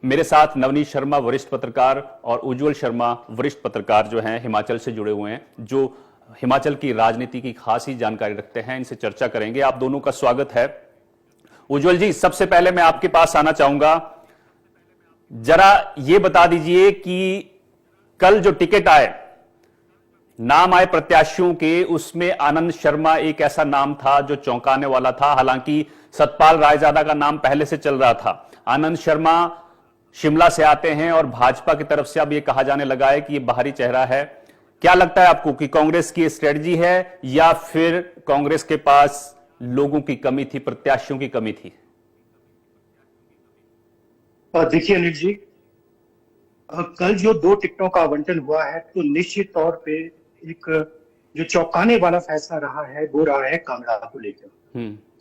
मेरे साथ नवनीत शर्मा वरिष्ठ पत्रकार और उज्जवल शर्मा वरिष्ठ पत्रकार जो हैं हिमाचल से जुड़े हुए हैं, जो हिमाचल की राजनीति की खासी जानकारी रखते हैं। इनसे चर्चा करेंगे। आप दोनों का स्वागत है। उज्जवल जी, सबसे पहले मैं आपके पास आना चाहूंगा, जरा ये बता दीजिए कि कल जो टिकट आए, नाम आए प्रत्याशियों के, उसमें आनंद शर्मा एक ऐसा नाम था जो चौंकाने वाला था। हालांकि सतपाल रायजादा का नाम पहले से चल रहा था। आनंद शर्मा शिमला से आते हैं और भाजपा की तरफ से अब यह कहा जाने लगा है कि यह बाहरी चेहरा है। क्या लगता है आपको कि कांग्रेस की स्ट्रेटजी है या फिर कांग्रेस के पास लोगों की कमी थी, प्रत्याशियों की कमी थी? देखिए अनिल जी, कल जो 2 टिकटों का आवंटन हुआ है तो निश्चित तौर पे एक जो चौंकाने वाला फैसला रहा है वो रहा है कांगड़ा को लेकर।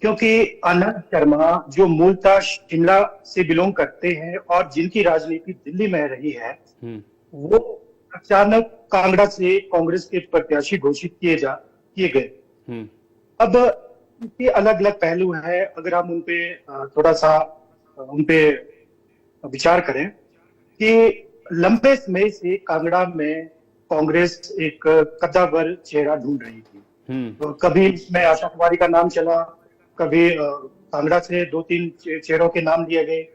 क्योंकि आनंद शर्मा जो मूलतः शिमला से बिलोंग करते हैं और जिनकी राजनीति दिल्ली में रही है, वो अचानक कांगड़ा से कांग्रेस के प्रत्याशी घोषित किए गए। अब इसके अलग अलग पहलू है। अगर हम उनपे थोड़ा सा उनपे विचार करें कि लंबे समय से कांगड़ा में कांग्रेस एक कद्दावर चेहरा ढूंढ रही थी। तो कभी इसमें आशा कुमारी का नाम चला, कभी कांगड़ा से 2-3 चेहरों के नाम लिए गए,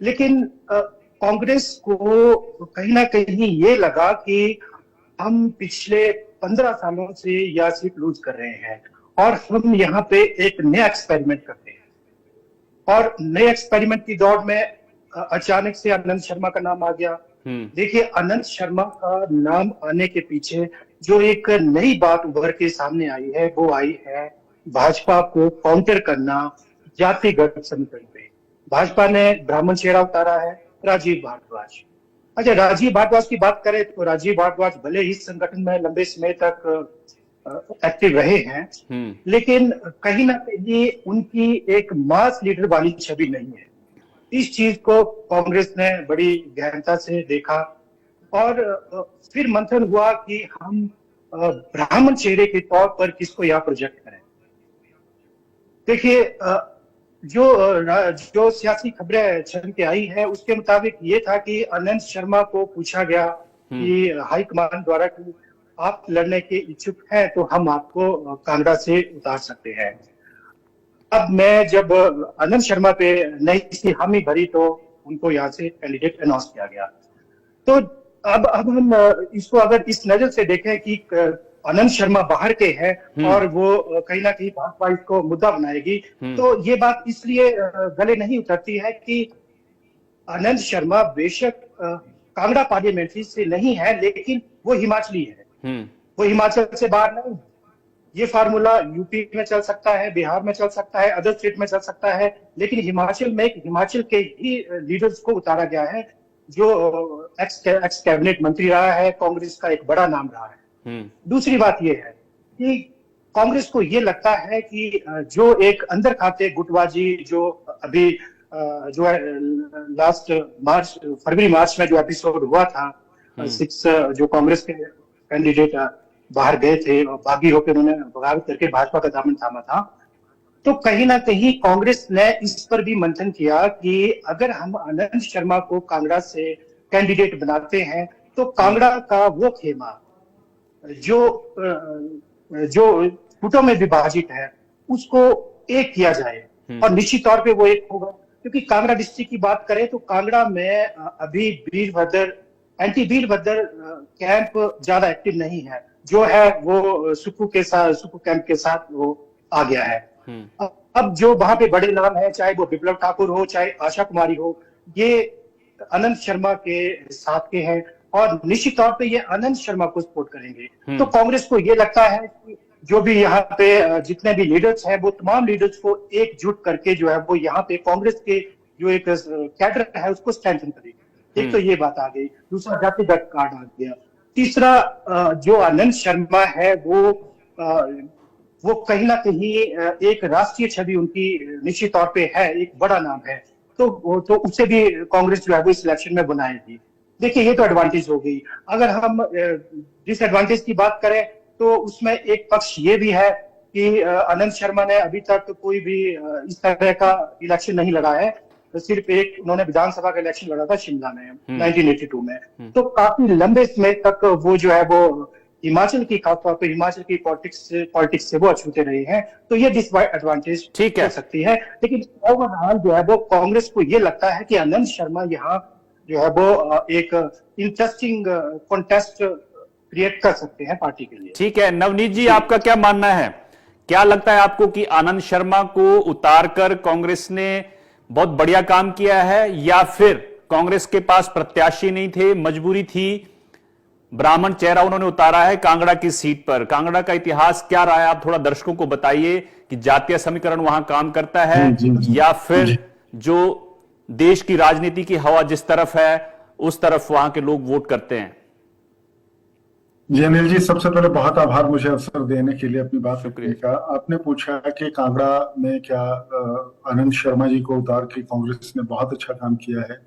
लेकिन कांग्रेस को कहीं ना कहीं ये लगा कि हम पिछले 15 सालों से यह सीट लूज कर रहे हैं और हम यहाँ पे एक नया एक्सपेरिमेंट करते हैं। और नए एक्सपेरिमेंट की दौड़ में अचानक से आनंद शर्मा का नाम आ गया। देखिए, आनंद शर्मा का नाम आने के पीछे जो एक नई बात उभर के सामने आई है वो आई है भाजपा को काउंटर करना जातिगत समीकरण पे। भाजपा ने ब्राह्मण चेहरा उतारा है, राजीव भारद्वाज। अच्छा, राजीव भारद्वाज की बात करें तो राजीव भारद्वाज भले ही संगठन में लंबे समय तक एक्टिव रहे हैं, लेकिन कहीं ना कहीं उनकी एक मास लीडर वाली छवि नहीं है। इस चीज को कांग्रेस ने बड़ी गहनता से देखा और फिर मंथन हुआ कि हम ब्राह्मण चेहरे के तौर पर किसको यहाँ प्रोजेक्ट करें। देखिए, जो सियासी खबरें छन के आई है उसके मुताबिक ये था कि आनंद शर्मा को पूछा गया कि हाईकमान द्वारा कि आप लड़ने के इच्छुक हैं तो हम आपको कांगड़ा से उतार सकते हैं। अब मैं जब आनंद शर्मा पे नहीं इसकी हामी भरी तो उनको यहाँ से कैंडिडेट अनाउंस किया गया। तो अब हम इसको अगर इस नजर से देखें कि आनंद शर्मा बाहर के हैं और वो कहीं ना कहीं भाजपा इसको मुद्दा बनाएगी, तो ये बात इसलिए गले नहीं उतरती है कि आनंद शर्मा बेशक कांगड़ा पार्लियामेंट्री से नहीं है, लेकिन वो हिमाचली है। वो हिमाचल से बाहर नहीं। ये फार्मूला यूपी में चल सकता है, बिहार में चल सकता है, अदर स्टेट में चल सकता है, लेकिन हिमाचल में हिमाचल के ही लीडर्स को उतारा गया है जो एक्स कैबिनेट मंत्री रहा है, कांग्रेस का एक बड़ा नाम रहा है। दूसरी बात यह है कि कांग्रेस को यह लगता है कि जो एक अंदर खाते गुटबाजी जो अभी जो है लास्ट फरवरी मार्च में जो एपिसोड हुआ था, 6 जो कांग्रेस के कैंडिडेट बाहर गए थे और बागी होकर उन्होंने बगावत करके भाजपा का दामन थामा था, तो कहीं ना कहीं कांग्रेस ने इस पर भी मंथन किया कि अगर हम आनंद शर्मा को कांगड़ा से कैंडिडेट बनाते हैं तो कांगड़ा का वो खेमा जो फुटों में विभाजित है उसको एक किया जाए और निश्चित तौर पे वो एक होगा। क्योंकि कांगड़ा डिस्ट्रिक्ट की बात करें तो कांगड़ा में अभी एंटी वीरभद्र कैंप ज्यादा एक्टिव नहीं है, जो है वो सुक्खू कैंप के साथ वो आ गया है। अब जो वहां पे बड़े नाम है, चाहे वो विप्लव ठाकुर हो चाहे आशा कुमारी हो, ये आनंद शर्मा के साथ के हैं और निश्चित तौर पे ये आनंद शर्मा को सपोर्ट करेंगे। तो कांग्रेस को ये लगता है कि जो भी यहाँ पे जितने भी लीडर्स हैं वो तमाम लीडर्स को एकजुट करके जो है वो यहाँ पे कांग्रेस के जो एक कैडर है उसको स्ट्रेंथन करेगी। एक तो ये बात आ गई। दूसरा जातिगत कार्ड आ गया। तीसरा जो आनंद शर्मा है वो कहीं ना कहीं एक राष्ट्रीय छवि उनकी निश्चित तौर पे है, एक बड़ा नाम है, तो उससे भी कांग्रेस जो है वो इस इलेक्शन में बनाएगी। देखिए, ये तो एडवांटेज हो गई। अगर हम डिसएडवांटेज की बात करें तो उसमें एक पक्ष ये भी है कि आनंद शर्मा ने अभी तक कोई भी इस तरह का इलेक्शन नहीं लड़ा है सिर्फ एक उन्होंने विधानसभा का इलेक्शन लड़ा था शिमला में 1982 में। तो काफी लंबे समय तक वो जो है वो हिमाचल की, खासतौर पर हिमाचल की पॉलिटिक्स से वो अछूते रहे हैं। तो ये डिसएडवांटेज हो सकती है। लेकिन ओवरऑल जो है वो कांग्रेस को ये लगता है कि आनंद शर्मा यहाँ जो है वो एक इंटरेस्टिंग कॉन्टेस्ट क्रिएट कर सकते हैं पार्टी के लिए। ठीक है, नवनीत जी आपका क्या मानना है? क्या लगता है आपको कि आनंद शर्मा को उतारकर कांग्रेस ने बहुत बढ़िया काम किया है, या फिर कांग्रेस के पास प्रत्याशी नहीं थे, मजबूरी थी, ब्राह्मण चेहरा उन्होंने उतारा है कांगड़ा की सीट पर? कांगड़ा का इतिहास क्या रहा है, आप थोड़ा दर्शकों को बताइए कि जातीय समीकरण वहां काम करता है या फिर जो देश की राजनीति की हवा जिस तरफ है उस तरफ वहां के लोग वोट करते हैं? जी अनिल जी, सबसे पहले बहुत आभार मुझे अवसर देने के लिए अपनी बात रखने का। आपने पूछा कि कांगड़ा में क्या आनंद शर्मा जी को उतार के कांग्रेस ने बहुत अच्छा काम किया है,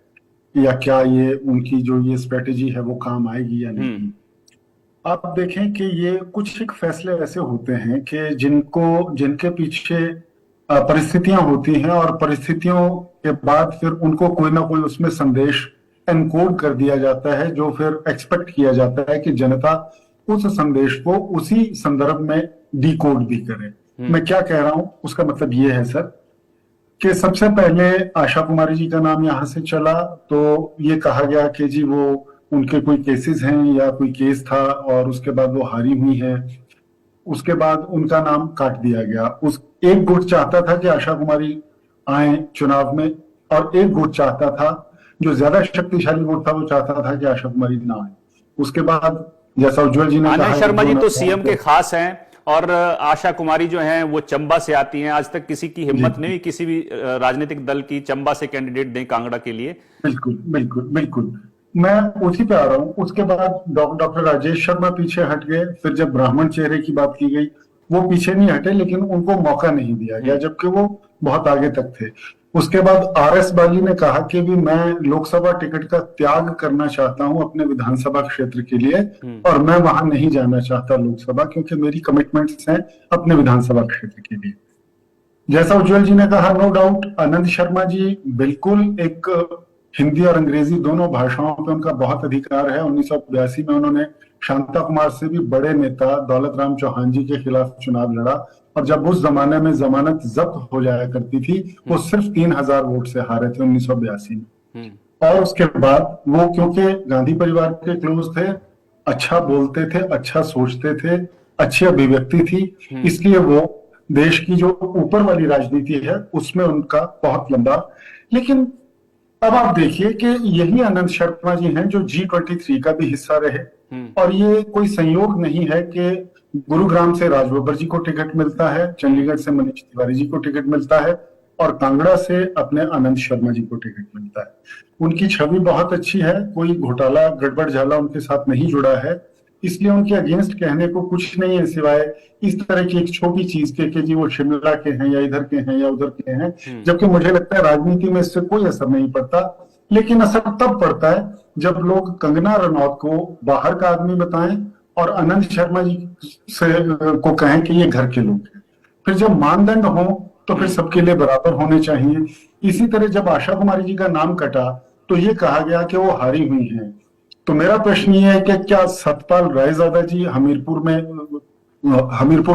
या क्या ये उनकी जो ये स्ट्रेटेजी है वो काम आएगी या नहीं। आप देखें कि ये कुछ एक फैसले ऐसे होते हैं कि जिनके पीछे परिस्थितियां होती हैं, और परिस्थितियों के बाद फिर उनको कोई ना कोई उसमें संदेश एनकोड कर दिया जाता है, जो फिर एक्सपेक्ट किया जाता है कि जनता उस संदेश को उसी संदर्भ में डिकोड भी करे। मैं क्या कह रहा हूं, उसका मतलब ये है सर कि सबसे पहले आशा कुमारी जी का नाम यहां से चला, तो ये कहा गया कि जी वो उनके कोई केसेस हैं या कोई केस था, और उसके बाद वो हारी हुई है। उसके बाद उनका नाम काट दिया गया। उस एक गुट चाहता था कि आशा कुमारी आए चुनाव में, और एक गुट चाहता था, जो ज्यादा शक्तिशाली वोट था, वो चाहता था कि आशा कुमारी ना आए। उसके बाद जैसा उज्जवल जी ने कहा, आनंद शर्मा जी तो सीएम के खास हैं, और आशा कुमारी जो हैं वो चंबा से आती हैं। आज तक किसी की हिम्मत नहीं किसी भी राजनीतिक दल की चंबा से कैंडिडेट दें कांगड़ा के लिए। बिल्कुल बिल्कुल बिल्कुल, मैं उसी पे आ रहा हूँ। उसके बाद डॉक्टर राजेश शर्मा पीछे हट गए। फिर जब ब्राह्मण चेहरे की बात की गई, वो पीछे नहीं हटे, लेकिन उनको मौका नहीं दिया गया, जबकि वो बहुत आगे तक थे। उसके बाद आरएस बाली ने कहा कि भी मैं लोकसभा टिकट का त्याग करना चाहता हूं अपने विधानसभा क्षेत्र के लिए, और मैं वहां नहीं जाना चाहता लोकसभा, क्योंकि मेरी कमिटमेंट्स हैं अपने विधानसभा क्षेत्र के लिए। जैसा उज्जवल जी ने कहा, नो डाउट आनंद शर्मा जी बिल्कुल एक हिंदी और अंग्रेजी दोनों भाषाओं पे उनका बहुत अधिकार है। 1982 में उन्होंने शांता कुमार से भी बड़े नेता दौलत राम चौहान जी के खिलाफ चुनाव लड़ा, और जब उस जमाने में जमानत जब्त हो जाया करती थी, वो सिर्फ 3000 वोट से हारे थे 1982 में। और उसके बाद वो, क्योंकि गांधी परिवार के क्लोज थे, अच्छा बोलते थे, अच्छा सोचते थे, अच्छी अभिव्यक्ति थी, इसलिए वो देश की जो ऊपर वाली राजनीति है उसमें उनका बहुत लंबा। लेकिन अब आप देखिए कि यही आनंद शर्मा जी हैं जो G23 का भी हिस्सा रहे, और ये कोई संयोग नहीं है कि गुरुग्राम से राज बब्बर जी को टिकट मिलता है, चंडीगढ़ से मनीष तिवारी जी को टिकट मिलता है, और कांगड़ा से अपने आनंद शर्मा जी को टिकट मिलता है। उनकी छवि बहुत अच्छी है, कोई घोटाला गड़बड़ झाला उनके साथ नहीं जुड़ा है, इसलिए उनके अगेंस्ट कहने को कुछ नहीं है सिवाय इस तरह की एक छोटी चीज के कि जी वो शिमला के हैं या इधर के हैं या उधर के हैं। जबकि मुझे लगता है राजनीति में इससे कोई असर नहीं पड़ता, लेकिन असर तब पड़ता है जब लोग कंगना रनौत को बाहर का आदमी बताएं और आनंद शर्मा जी से को कहें कि ये घर के लोग हैं। फिर जब मानदंड हो तो फिर सबके लिए बराबर होने चाहिए। इसी तरह जब आशा कुमारी जी का नाम कटा तो ये कहा गया कि वो हारी हुई हैं। तो मेरा प्रश्न ये है कि क्या सतपाल रायजादा जी हमीरपुर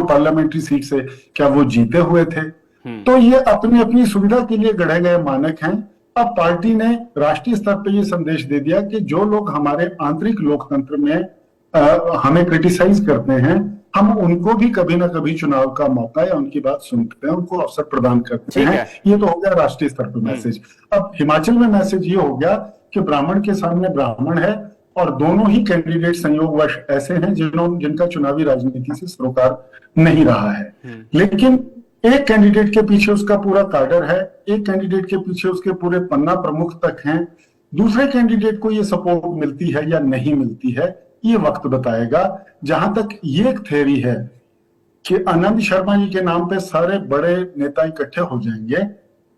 पार्लियामेंट्री सीट से क्या वो जीते हुए थे? तो ये अपनी अपनी सुविधा के लिए गढ़े गए मानक हैं। अब पार्टी ने राष्ट्रीय स्तर पर ये संदेश दे दिया कि जो लोग हमारे आंतरिक लोकतंत्र में हमें क्रिटिसाइज करते हैं, हम उनको भी कभी ना कभी चुनाव का मौका या उनकी बात सुनते हैं, उनको अवसर प्रदान करते हैं। ये तो हो गया राष्ट्रीय स्तर पर मैसेज। अब हिमाचल में मैसेज ये हो गया कि ब्राह्मण के सामने ब्राह्मण है, और दोनों ही कैंडिडेट संयोगवश ऐसे हैं जिनका चुनावी राजनीति से सरोकार नहीं रहा है। लेकिन एक कैंडिडेट के पीछे उसका पूरा काडर है, एक कैंडिडेट के पीछे उसके पूरे पन्ना प्रमुख तक हैं। दूसरे कैंडिडेट को ये सपोर्ट मिलती है या नहीं मिलती है, ये वक्त बताएगा। जहां तक ये एक थ्योरी है कि आनंद शर्मा जी के नाम पे सारे बड़े नेता इकट्ठे हो जाएंगे,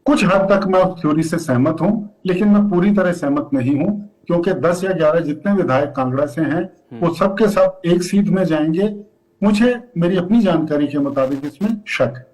कुछ हद तक मैं उस थ्योरी से सहमत हूं, लेकिन मैं पूरी तरह सहमत नहीं हूं, क्योंकि 10 या 11 जितने विधायक कांगड़ा से हैं वो सबके सब एक सीट में जाएंगे। मुझे मेरी अपनी जानकारी के मुताबिक इसमें शक है।